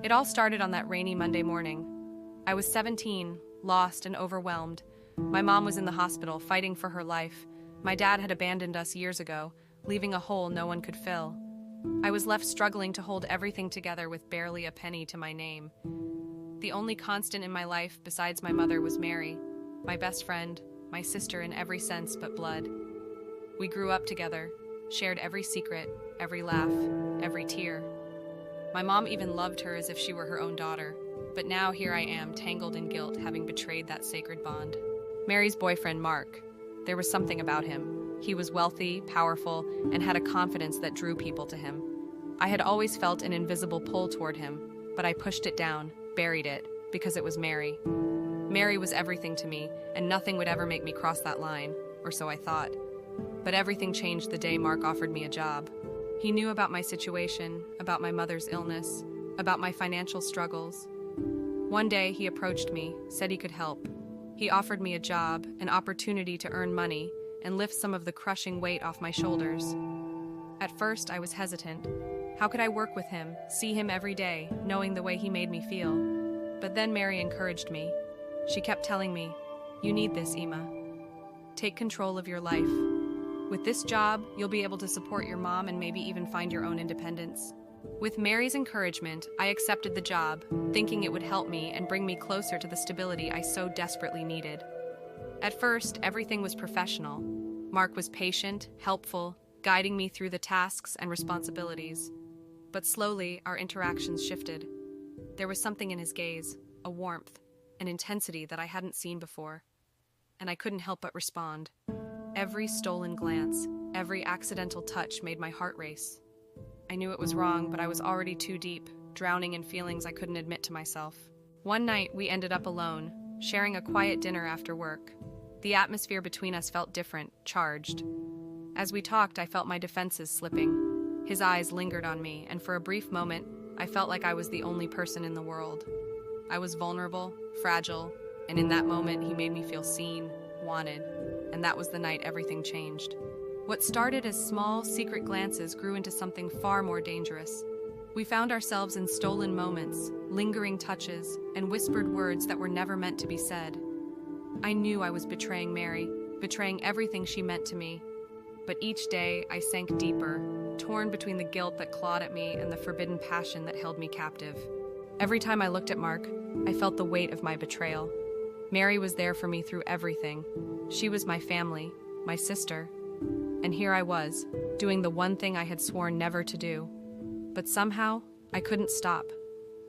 It all started on that rainy Monday morning. I was 17, lost and overwhelmed. My mom was in the hospital, fighting for her life. My dad had abandoned us years ago, leaving a hole no one could fill. I was left struggling to hold everything together with barely a penny to my name. The only constant in my life besides my mother was Mary, my best friend, my sister in every sense but blood. We grew up together, shared every secret, every laugh, every tear. My mom even loved her as if she were her own daughter, but now here I am, tangled in guilt, having betrayed that sacred bond. Mary's boyfriend, Mark. There was something about him. He was wealthy, powerful, and had a confidence that drew people to him. I had always felt an invisible pull toward him, but I pushed it down, buried it, because it was Mary. Mary was everything to me, and nothing would ever make me cross that line, or so I thought. But everything changed the day Mark offered me a job. He knew about my situation, about my mother's illness, about my financial struggles. One day he approached me, said he could help. He offered me a job, an opportunity to earn money, and lift some of the crushing weight off my shoulders. At first, I was hesitant. How could I work with him, see him every day, knowing the way he made me feel? But then Mary encouraged me. She kept telling me, "You need this, Emma. Take control of your life. With this job, you'll be able to support your mom and maybe even find your own independence." With Mary's encouragement, I accepted the job, thinking it would help me and bring me closer to the stability I so desperately needed. At first, everything was professional. Mark was patient, helpful, guiding me through the tasks and responsibilities. But slowly, our interactions shifted. There was something in his gaze, a warmth, an intensity that I hadn't seen before. And I couldn't help but respond. Every stolen glance, every accidental touch made my heart race. I knew it was wrong, but I was already too deep, drowning in feelings I couldn't admit to myself. One night, we ended up alone, sharing a quiet dinner after work. The atmosphere between us felt different, charged. As we talked, I felt my defenses slipping. His eyes lingered on me, and for a brief moment, I felt like I was the only person in the world. I was vulnerable, fragile, and in that moment, he made me feel seen, wanted, and that was the night everything changed. What started as small, secret glances grew into something far more dangerous. We found ourselves in stolen moments, lingering touches, and whispered words that were never meant to be said. I knew I was betraying Mary, betraying everything she meant to me. But each day, I sank deeper, torn between the guilt that clawed at me and the forbidden passion that held me captive. Every time I looked at Mark, I felt the weight of my betrayal. Mary was there for me through everything. She was my family, my sister. And here I was, doing the one thing I had sworn never to do. But somehow, I couldn't stop.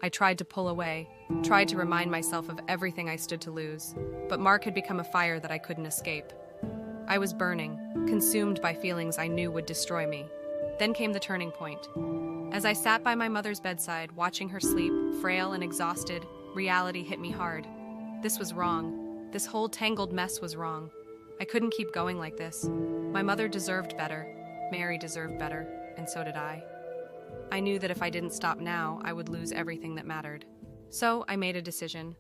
I tried to pull away, tried to remind myself of everything I stood to lose. But Mark had become a fire that I couldn't escape. I was burning, consumed by feelings I knew would destroy me. Then came the turning point. As I sat by my mother's bedside, watching her sleep, frail and exhausted, reality hit me hard. This was wrong. This whole tangled mess was wrong. I couldn't keep going like this. My mother deserved better. Mary deserved better, and so did I. I knew that if I didn't stop now, I would lose everything that mattered. So I made a decision.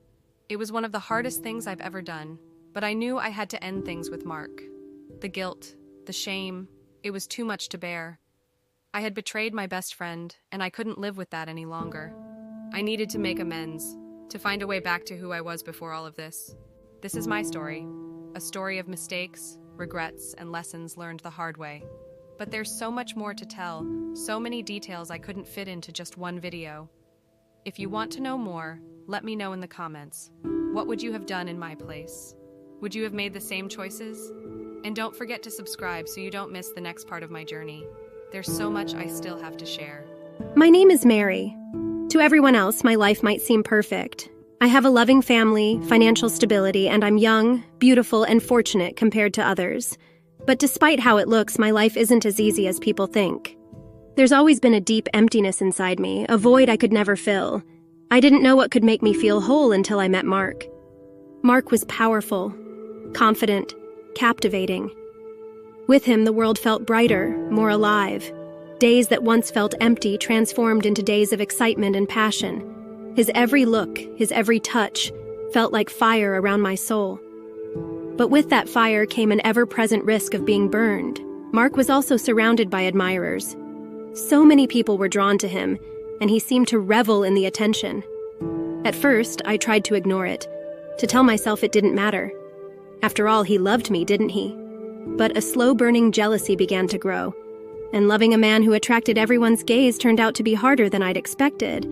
It was one of the hardest things I've ever done, but I knew I had to end things with Mark. The guilt, the shame, it was too much to bear. I had betrayed my best friend, and I couldn't live with that any longer. I needed to make amends, to find a way back to who I was before all of this. This is my story, a story of mistakes, regrets, and lessons learned the hard way. But there's so much more to tell, so many details I couldn't fit into just one video. If you want to know more, let me know in the comments. What would you have done in my place? Would you have made the same choices? And don't forget to subscribe so you don't miss the next part of my journey. There's so much I still have to share. My name is Mary. To everyone else, my life might seem perfect. I have a loving family, financial stability, and I'm young, beautiful, and fortunate compared to others. But despite how it looks, my life isn't as easy as people think. There's always been a deep emptiness inside me, a void I could never fill. I didn't know what could make me feel whole until I met Mark. Mark was powerful, confident, captivating. With him, the world felt brighter, more alive. Days that once felt empty transformed into days of excitement and passion. His every look, his every touch, felt like fire around my soul. But with that fire came an ever-present risk of being burned. Mark was also surrounded by admirers. So many people were drawn to him, and he seemed to revel in the attention. At first, I tried to ignore it, to tell myself it didn't matter. After all, he loved me, didn't he? But a slow-burning jealousy began to grow, and loving a man who attracted everyone's gaze turned out to be harder than I'd expected.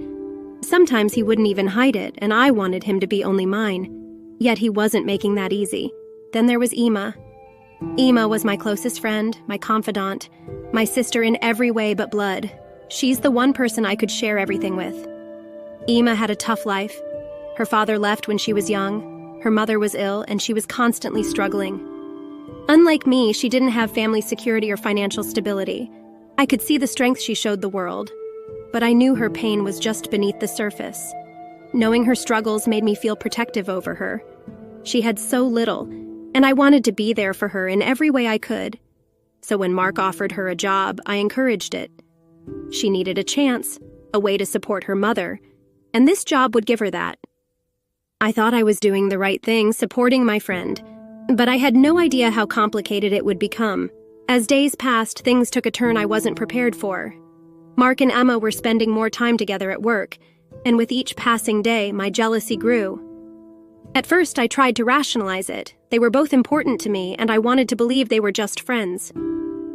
Sometimes he wouldn't even hide it, and I wanted him to be only mine. Yet he wasn't making that easy. Then there was Emma. Emma was my closest friend, my confidant, my sister in every way but blood. She's the one person I could share everything with. Emma had a tough life. Her father left when she was young, her mother was ill, and she was constantly struggling. Unlike me, she didn't have family security or financial stability. I could see the strength she showed the world, but I knew her pain was just beneath the surface. Knowing her struggles made me feel protective over her. She had so little, and I wanted to be there for her in every way I could. So when Mark offered her a job, I encouraged it. She needed a chance, a way to support her mother, and this job would give her that. I thought I was doing the right thing, supporting my friend, but I had no idea how complicated it would become. As days passed, things took a turn I wasn't prepared for. Mark and Emma were spending more time together at work, and with each passing day, my jealousy grew. At first, I tried to rationalize it. They were both important to me, and I wanted to believe they were just friends.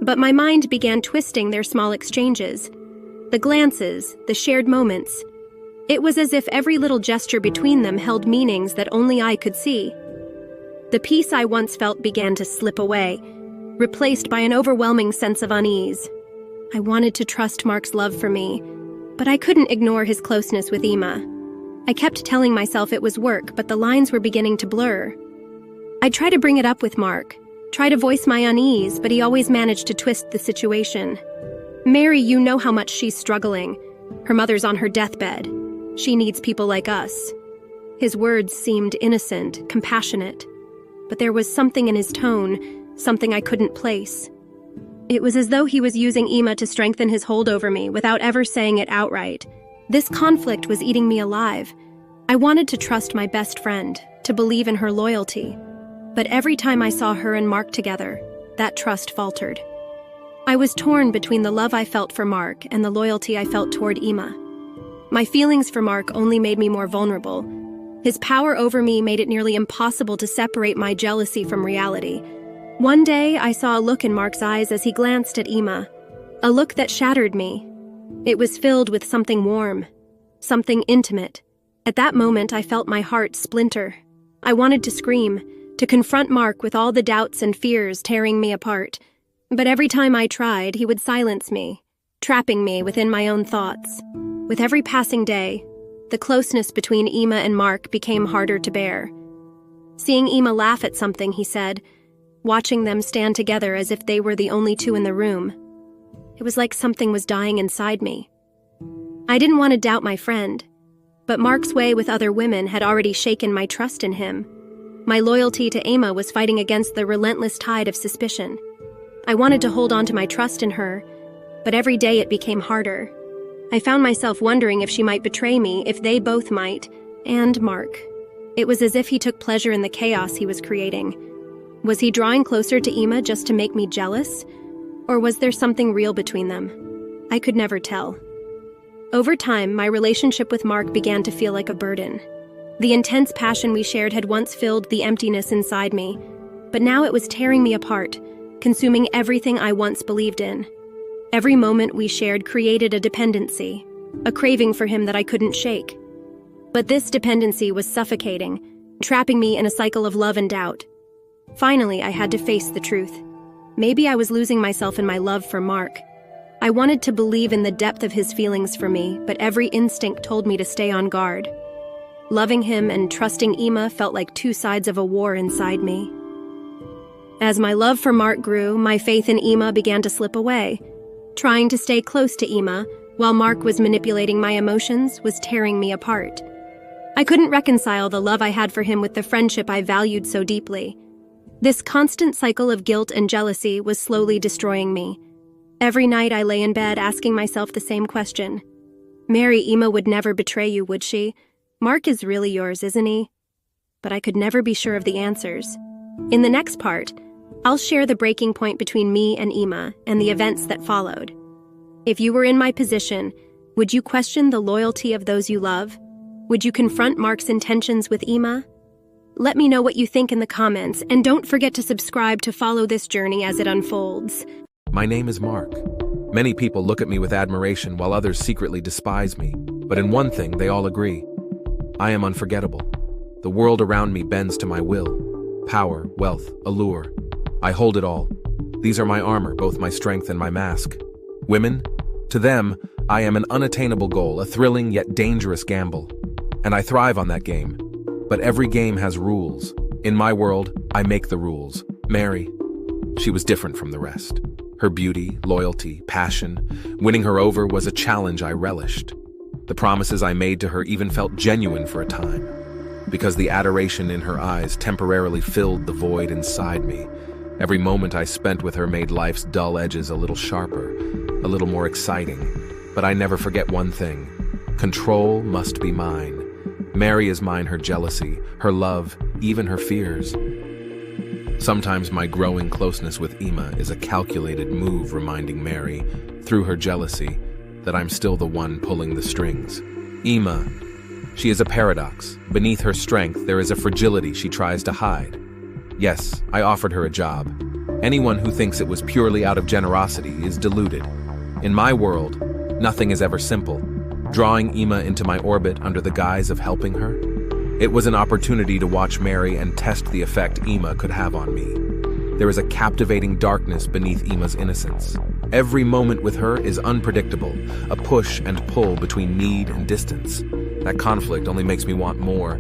But my mind began twisting their small exchanges. The glances, the shared moments. It was as if every little gesture between them held meanings that only I could see. The peace I once felt began to slip away, replaced by an overwhelming sense of unease. I wanted to trust Mark's love for me, but I couldn't ignore his closeness with Emma. I kept telling myself it was work, but the lines were beginning to blur. I'd try to bring it up with Mark, try to voice my unease, but he always managed to twist the situation. "Mary, you know how much she's struggling. Her mother's on her deathbed. She needs people like us." His words seemed innocent, compassionate, but there was something in his tone, something I couldn't place. It was as though he was using Emma to strengthen his hold over me without ever saying it outright. This conflict was eating me alive. I wanted to trust my best friend, to believe in her loyalty. But every time I saw her and Mark together, that trust faltered. I was torn between the love I felt for Mark and the loyalty I felt toward Emma. My feelings for Mark only made me more vulnerable. His power over me made it nearly impossible to separate my jealousy from reality. One day, I saw a look in Mark's eyes as he glanced at Emma, a look that shattered me. It was filled with something warm, something intimate. At that moment, I felt my heart splinter. I wanted to scream, to confront Mark with all the doubts and fears tearing me apart. But every time I tried, he would silence me, trapping me within my own thoughts. With every passing day, the closeness between Emma and Mark became harder to bear. Seeing Emma laugh at something, he said, watching them stand together as if they were the only two in the room. It was like something was dying inside me. I didn't want to doubt my friend, but Mark's way with other women had already shaken my trust in him. My loyalty to Emma was fighting against the relentless tide of suspicion. I wanted to hold on to my trust in her, but every day it became harder. I found myself wondering if she might betray me, if they both might, and Mark. It was as if he took pleasure in the chaos he was creating. Was he drawing closer to Emma just to make me jealous? Or was there something real between them? I could never tell. Over time, my relationship with Mark began to feel like a burden. The intense passion we shared had once filled the emptiness inside me, but now it was tearing me apart, consuming everything I once believed in. Every moment we shared created a dependency, a craving for him that I couldn't shake. But this dependency was suffocating, trapping me in a cycle of love and doubt. Finally, I had to face the truth. Maybe I was losing myself in my love for Mark. I wanted to believe in the depth of his feelings for me, but every instinct told me to stay on guard. Loving him and trusting Emma felt like two sides of a war inside me. As my love for Mark grew, my faith in Emma began to slip away. Trying to stay close to Emma, while Mark was manipulating my emotions, was tearing me apart. I couldn't reconcile the love I had for him with the friendship I valued so deeply. This constant cycle of guilt and jealousy was slowly destroying me. Every night I lay in bed asking myself the same question. "Mary, Emma would never betray you, would she? Mark is really yours, isn't he?" But I could never be sure of the answers. In the next part, I'll share the breaking point between me and Emma and the events that followed. If you were in my position, Would you question the loyalty of those you love? Would you confront Mark's intentions with Ima? Let me know what you think in the comments, and don't forget to subscribe to follow this journey as it unfolds. My name is Mark. Many people look at me with admiration while others secretly despise me, but in one thing they all agree. I am unforgettable. The world around me bends to my will. Power, wealth, allure. I hold it all. These are my armor, both my strength and my mask. Women? To them, I am an unattainable goal, a thrilling yet dangerous gamble. And I thrive on that game. But every game has rules. In my world, I make the rules. Mary, she was different from the rest. Her beauty, loyalty, passion, winning her over was a challenge I relished. The promises I made to her even felt genuine for a time, because the adoration in her eyes temporarily filled the void inside me. Every moment I spent with her made life's dull edges a little sharper, a little more exciting. But I never forget one thing. Control must be mine. Mary is mine, her jealousy, her love, even her fears. Sometimes my growing closeness with Ima is a calculated move reminding Mary, through her jealousy, that I'm still the one pulling the strings. Ima, she is a paradox. Beneath her strength, there is a fragility she tries to hide. Yes, I offered her a job. Anyone who thinks it was purely out of generosity is deluded. In my world, nothing is ever simple. Drawing Ima into my orbit under the guise of helping her, it was an opportunity to watch Mary and test the effect Ima could have on me. There is a captivating darkness beneath Ima's innocence. Every moment with her is unpredictable, a push and pull between need and distance. That conflict only makes me want more.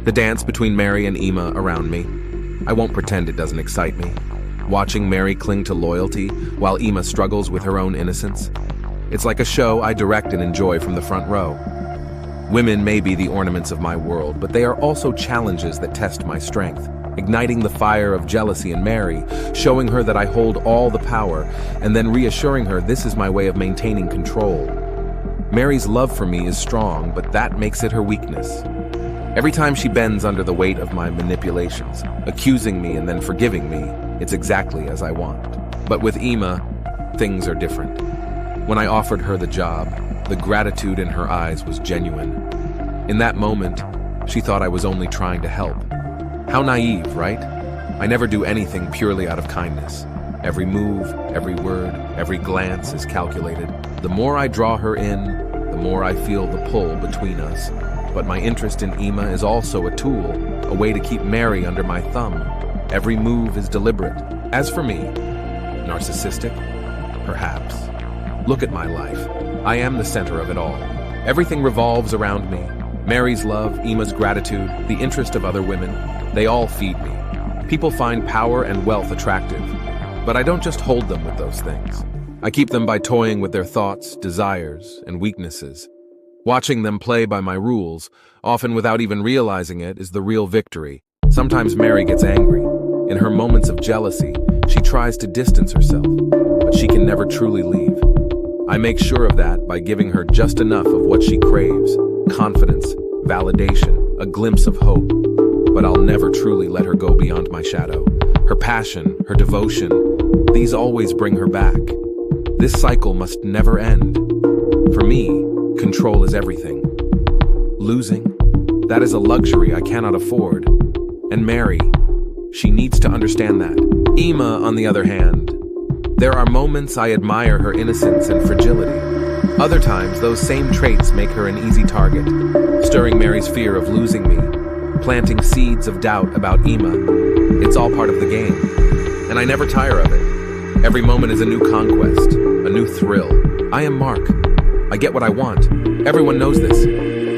The dance between Mary and Ima around me, I won't pretend it doesn't excite me. Watching Mary cling to loyalty while Ima struggles with her own innocence, it's like a show I direct and enjoy from the front row. Women may be the ornaments of my world, but they are also challenges that test my strength, igniting the fire of jealousy in Mary, showing her that I hold all the power, and then reassuring her this is my way of maintaining control. Mary's love for me is strong, but that makes it her weakness. Every time she bends under the weight of my manipulations, accusing me and then forgiving me, it's exactly as I want. But with Ima, things are different. When I offered her the job, the gratitude in her eyes was genuine. In that moment, she thought I was only trying to help. How naive, right? I never do anything purely out of kindness. Every move, every word, every glance is calculated. The more I draw her in, the more I feel the pull between us. But my interest in Ima is also a tool, a way to keep Mary under my thumb. Every move is deliberate. As for me, narcissistic? Perhaps. Look at my life. I am the center of it all. Everything revolves around me. Mary's love, Ima's gratitude, the interest of other women, they all feed me. People find power and wealth attractive, but I don't just hold them with those things. I keep them by toying with their thoughts, desires, and weaknesses. Watching them play by my rules, often without even realizing it, is the real victory. Sometimes Mary gets angry. In her moments of jealousy, she tries to distance herself, but she can never truly leave. I make sure of that by giving her just enough of what she craves: confidence, validation, a glimpse of hope. But I'll never truly let her go beyond my shadow. Her passion, her devotion, these always bring her back. This cycle must never end. For me, control is everything. Losing, that is a luxury I cannot afford. And Mary, she needs to understand that. Ima, on the other hand, there are moments I admire her innocence and fragility. Other times, those same traits make her an easy target, stirring Mary's fear of losing me, planting seeds of doubt about Ima. It's all part of the game, and I never tire of it. Every moment is a new conquest, a new thrill. I am Mark. I get what I want. Everyone knows this,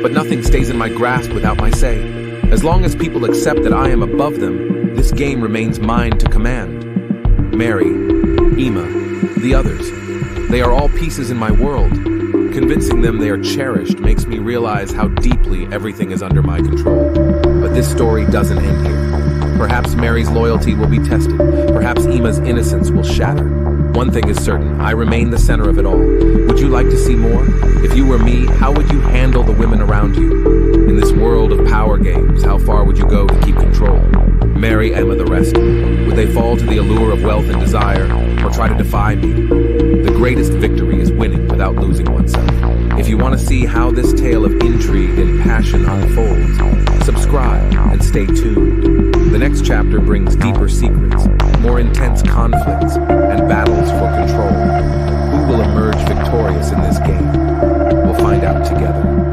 but nothing stays in my grasp without my say. As long as people accept that I am above them, this game remains mine to command. Mary, Ima, the others, they are all pieces in my world. Convincing them they are cherished makes me realize how deeply everything is under my control. But this story doesn't end here. Perhaps Mary's loyalty will be tested. Perhaps Ima's innocence will shatter. One thing is certain, I remain the center of it all. Would you like to see more? If you were me, how would you handle the women around you? In this world of power games, how far would you go to keep control? Mary, Emma, the rest, would they fall to the allure of wealth and desire, or try to defy me. The greatest victory is winning without losing oneself. If you want to see how this tale of intrigue and passion unfolds, subscribe and stay tuned. The next chapter brings deeper secrets, more intense conflicts, and battles for control. Who will emerge victorious in this game? We'll find out together.